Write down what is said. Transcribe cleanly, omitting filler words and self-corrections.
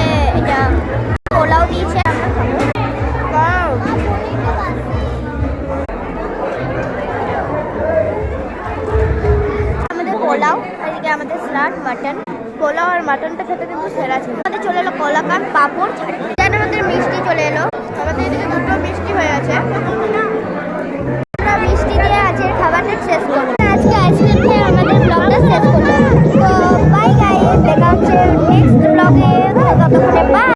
এদিকে এটা পোলাও দিয়েছে, আমরা খাবো। আমাদের পোলাও, এদিকে আমাদের স্যালাড, মাটন। পোলাও আর মাটনটা খেতে কিন্তু সেরা ছিল। আমাদের চলে এলো কলাকান, পাঁপড়, চাটনি। যেন আমাদের মিষ্টি চলে এলো। আমাদের এদিকে দুটো মিষ্টি হয়ে আছে। আমরা মিষ্টি দিয়ে আজকের খাবারটা শেষ করবো। আজকে আইসক্রিম খেয়ে আমাদের ব্লগটা শেষ করবো। তো বাই গাইস, দেখা হচ্ছে নেক্সট ব্লগে। ততক্ষণে বাই।